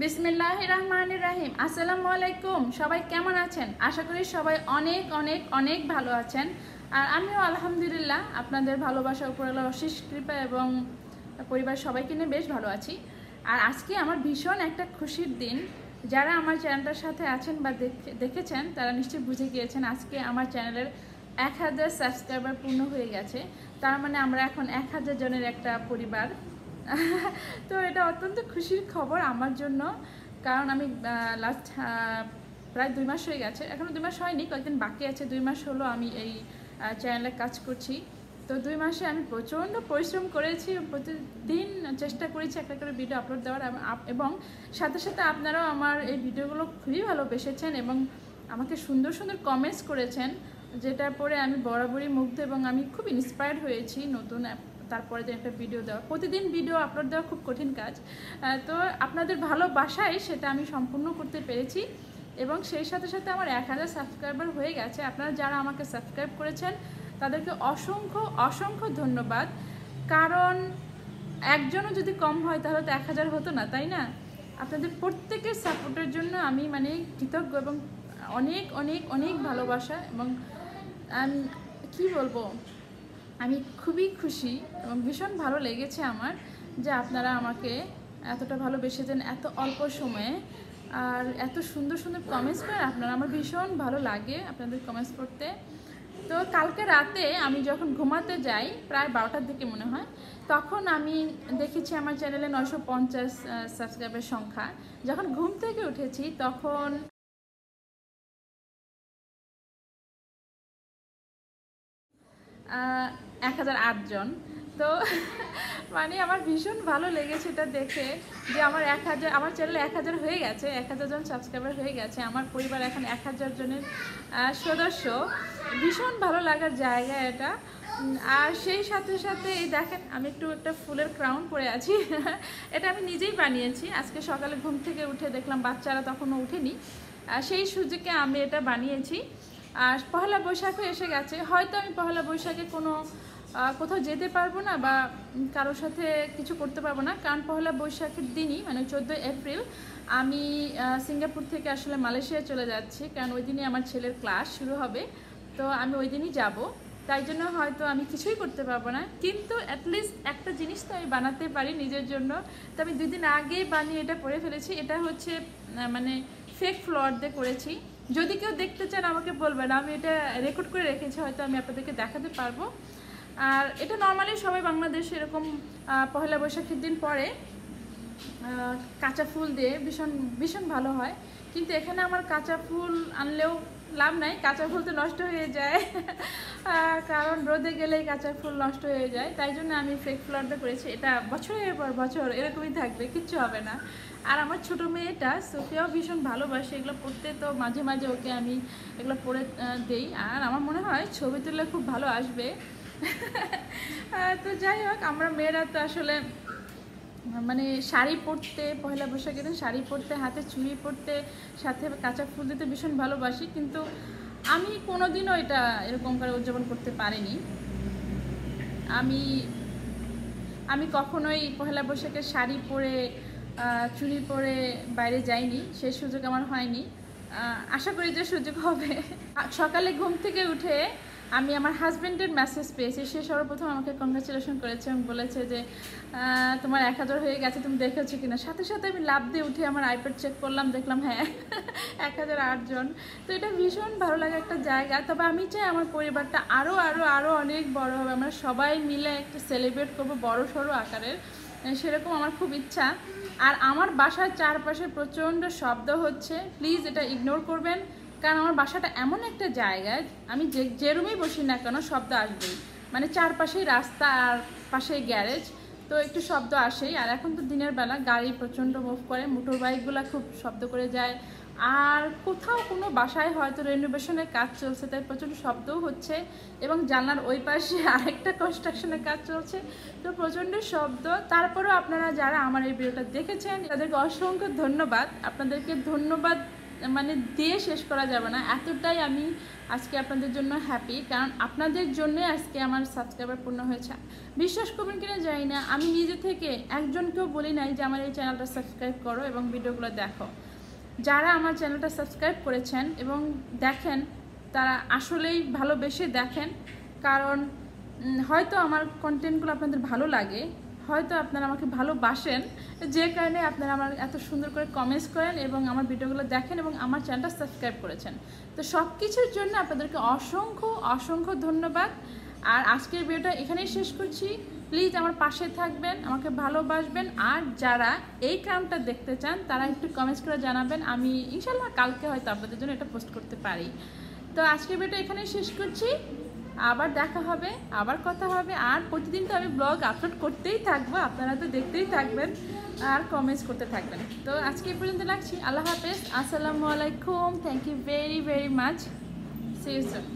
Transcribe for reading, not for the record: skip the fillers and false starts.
বিসমিল্লাহির রহমানির রহিম। আসসালামু আলাইকুম। সবাই কেমন আছেন? আশা করি সবাই অনেক অনেক অনেক ভালো আছেন। আর আমিও আলহামদুলিল্লাহ আপনাদের ভালোবাসা উপরওয়ালার অশেষ কৃপা এবং পরিবার সবাইকে নিয়ে বেশ ভালো আছি। আর আজকে আমার ভীষণ একটা খুশির দিন। যারা আমার চ্যানেলটার সাথে আছেন বা দেখেছেন তারা নিশ্চয়ই বুঝে গিয়েছেন আজকে আমার চ্যানেলের 1000 সাবস্ক্রাইবার পূর্ণ হয়ে গেছে। তার মানে আমরা এখন 1000 জনের একটা পরিবার। তো এটা অত্যন্ত খুশির খবর আমার জন্য, কারণ আমি লাস্ট প্রায় 2 মাস হয়ে গেছে, এখনও 2 মাস হয়নি, কয়েকদিন বাকি আছে। 2 মাস হলো আমি এই চ্যানেলে কাজ করছি। তো 2 মাসে আমি প্রচণ্ড পরিশ্রম করেছি, প্রতিদিন চেষ্টা করেছি একটা করে ভিডিও আপলোড দেওয়ার, এবং সাথে সাথে আপনারাও আমার এই ভিডিওগুলো খুবই ভালোবেসেছেন এবং আমাকে সুন্দর সুন্দর কমেন্টস করেছেন, যেটা পরে আমি বরাবরই মুগ্ধ এবং আমি খুব ইন্সপায়ার্ড হয়েছি নতুন তারপরে যে একটা ভিডিও দেওয়া, প্রতিদিন ভিডিও আপলোড দেওয়া খুব কঠিন কাজ। তো আপনাদের ভালোবাসায় সেটা আমি সম্পূর্ণ করতে পেরেছি এবং সেই সাথে সাথে আমার 1000 সাবস্ক্রাইবার হয়ে গেছে। আপনারা যারা আমাকে সাবস্ক্রাইব করেছেন তাদেরকে অসংখ্য অসংখ্য ধন্যবাদ, কারণ একজনও যদি কম হয় তাহলে তো 1000 হতো না, তাই না? আপনাদের প্রত্যেকের সাপোর্টের জন্য আমি কৃতজ্ঞ এবং অনেক অনেক অনেক ভালোবাসা, এবং কি বলবো, আমি খুবই খুশি এবং ভীষণ ভালো লেগেছে আমার যে আপনারা আমাকে এতটা ভালোবেসেছেন এত অল্প সময়ে, আর এত সুন্দর সুন্দর কমেন্টস করেন আপনারা। আমার ভীষণ ভালো লাগে আপনাদের কমেন্টস পড়তে। তো কালকে রাতে আমি যখন ঘুমাতে যাই প্রায় 12টার দিকে মনে হয়, তখন আমি দেখেছি আমার চ্যানেলে 950 সাবস্ক্রাইবের সংখ্যা। যখন ঘুম থেকে উঠেছি তখন 1008 জন। তো মানে আমার ভীষণ ভালো লেগেছে এটা দেখে যে আমার চ্যানেলে 1000 হয়ে গেছে, 1000 জন সাবস্ক্রাইবার হয়ে গেছে, আমার পরিবার এখন 1000 জনের সদস্য। ভীষণ ভালো লাগার জায়গা এটা। আর সেই সাথে সাথে এই দেখেন আমি একটা ফুলের ক্রাউন পরে আছি। এটা আমি নিজেই বানিয়েছি। আজকে সকালে ঘুম থেকে উঠে দেখলাম বাচ্চারা তখনও উঠেনি, সেই সুযোগে আমি এটা বানিয়েছি। আর পহেলা বৈশাখও এসে গেছে, হয়তো আমি পহেলা বৈশাখে কোথাও যেতে পারবো না বা কারোর সাথে কিছু করতে পারবো না, কারণ পহেলা বৈশাখের দিনই মানে 14 এপ্রিল আমি সিঙ্গাপুর থেকে আসলে মালয়েশিয়ায় চলে যাচ্ছি, কারণ ওই দিনই আমার ছেলের ক্লাস শুরু হবে। তো আমি ওই দিনই যাব, তাই জন্য হয়তো আমি কিছুই করতে পারবো না, কিন্তু অ্যাটলিস্ট একটা জিনিস তো আমি বানাতে পারি নিজের জন্য। তো আমি 2 দিন আগেই বানিয়ে এটা পরে ফেলেছি। এটা হচ্ছে মানে ফেক ফ্লাওয়ার দিয়ে করেছি। যদি কেউ দেখতে চান আমাকে বলবেন, আমি এটা রেকর্ড করে রেখেছি, হয়তো আমি আপনাদেরকে দেখাতে পারবো। আর এটা নর্মালি সবাই বাংলাদেশে এরকম পহেলা বৈশাখের দিন পরে কাঁচা ফুল দিয়ে ভীষণ ভীষণ ভালো হয়, কিন্তু এখানে আমার কাঁচা ফুল আনলেও লাভ নাই, কাঁচা ফুল তো নষ্ট হয়ে যায়। কারণ রোদে গেলেই কাঁচা ফুল নষ্ট হয়ে যায়, তাই জন্য আমি ফেক ফ্লাওয়ারটা করেছি। এটা বছরের পর বছর এরকমই থাকবে, কিচ্ছু হবে না। আর আমার ছোটো মেয়েটা সোফিয়াও ভীষণ ভালোবাসে এগুলো পড়তে, তো মাঝে মাঝে ওকে আমি এগুলো পরে দেই, আর আমার মনে হয় ছবি তুললে খুব ভালো আসবে। তো যাই হোক, আমরা মেয়েরা তো আসলে মানে শাড়ি পরতে, পয়লা বৈশাখের দিন শাড়ি পরতে, হাতে চুড়ি পরতে, সাথে কাঁচা ফুল দিতে ভীষণ ভালোবাসি, কিন্তু আমি কোনোদিনও এটা এরকম করে উদযাপন করতে পারিনি। আমি কখনোই পয়লা বৈশাখের শাড়ি পরে চুড়ি পরে বাইরে যাইনি, সেই সুযোগ আমার হয়নি। আশা করি যে সুযোগ হবে। সকালে ঘুম থেকে উঠে আমি আমার হাজব্যান্ডের মেসেজ পেয়েছি, সে সর্বপ্রথম আমাকে কংগ্রাচুলেশন করেছে এবং বলেছে যে তোমার 1000 হয়ে গেছে, তুমি দেখেছো কিনা। সাথে সাথে আমি লাভ দিয়ে উঠে আমার আইপ্যাড চেক করলাম, দেখলাম হ্যাঁ 1008 জন। তো এটা ভীষণ ভালো লাগে একটা জায়গা। তবে আমি চাই আমার পরিবারটা আরও আরও আরও অনেক বড় হবে, আমরা সবাই মিলে একটা সেলিব্রেট করবো বড় সড়ো আকারের, সেরকম আমার খুব ইচ্ছা। আর আমার বাসার চারপাশে প্রচণ্ড শব্দ হচ্ছে, প্লিজ এটা ইগনোর করবেন, কারণ আমার বাসাটা এমন একটা জায়গায় আমি যে রুমেই বসি না কেন শব্দ আসবেই, মানে চারপাশেই রাস্তা আর পাশেই গ্যারেজ, তো একটু শব্দ আসেই। আর এখন তো দিনের বেলা গাড়ি প্রচণ্ড মুভ করে, মোটর বাইকগুলো খুব শব্দ করে যায়। আর কোথাও কোনো বাসায় হয়তো রেনোভেশনের কাজ চলছে, তাই প্রচণ্ড শব্দও হচ্ছে, এবং জানলার ওই পাশে আরেকটা কনস্ট্রাকশনের কাজ চলছে, তো প্রচণ্ড শব্দ। তারপরেও আপনারা যারা আমার এই ভিডিওটা দেখেছেন তাদেরকে অসংখ্য ধন্যবাদ, আপনাদেরকে ধন্যবাদ মানে দিয়ে শেষ করা যাবে না, এতটাই আমি আজকে আপনাদের জন্য হ্যাপি। কারণ আপনাদের জন্য আজকে আমার সাবস্ক্রাইবার পূর্ণ হয়েছে। বিশ্বাস করবেন কিনা জানি না, আমি নিজে থেকে একজনকেও বলি নাই যে আমার এই চ্যানেলটা সাবস্ক্রাইব করো এবং ভিডিওগুলো দেখো। যারা আমার চ্যানেলটা সাবস্ক্রাইব করেছেন এবং দেখেন, তারা আসলেই ভালোবেসে দেখেন। কারণ হয়তো আমার কন্টেন্টগুলো আপনাদের ভালো লাগে, হয়তো আপনারা আমাকে ভালোবাসেন, যে কারণে আপনারা আমার এত সুন্দর করে কমেন্টস করেন এবং আমার ভিডিওগুলো দেখেন এবং আমার চ্যানেলটা সাবস্ক্রাইব করেছেন। তো সব কিছুর জন্য আপনাদেরকে অসংখ্য অসংখ্য ধন্যবাদ। আর আজকের ভিডিওটা এখানেই শেষ করছি। প্লিজ আমার পাশে থাকবেন, আমাকে ভালোবাসবেন। আর যারা এই কামটা দেখতে চান তারা একটু কমেন্টস করে জানাবেন, আমি ইনশাল্লাহ কালকে হয়তো আপনাদের জন্য এটা পোস্ট করতে পারি। তো আজকের ভিডিওটা এখানেই শেষ করছি। আবার দেখা হবে, আবার কথা হবে। আর প্রতিদিন তো আমি ব্লগ আপলোড করতেই থাকবো, আপনারা তো দেখতেই থাকবেন আর কমেন্টস করতে থাকবেন। তো আজকে এই পর্যন্ত রাখছি। আল্লাহ হাফেজ, আসসালামু আলাইকুম। Thank you very very much. See you soon.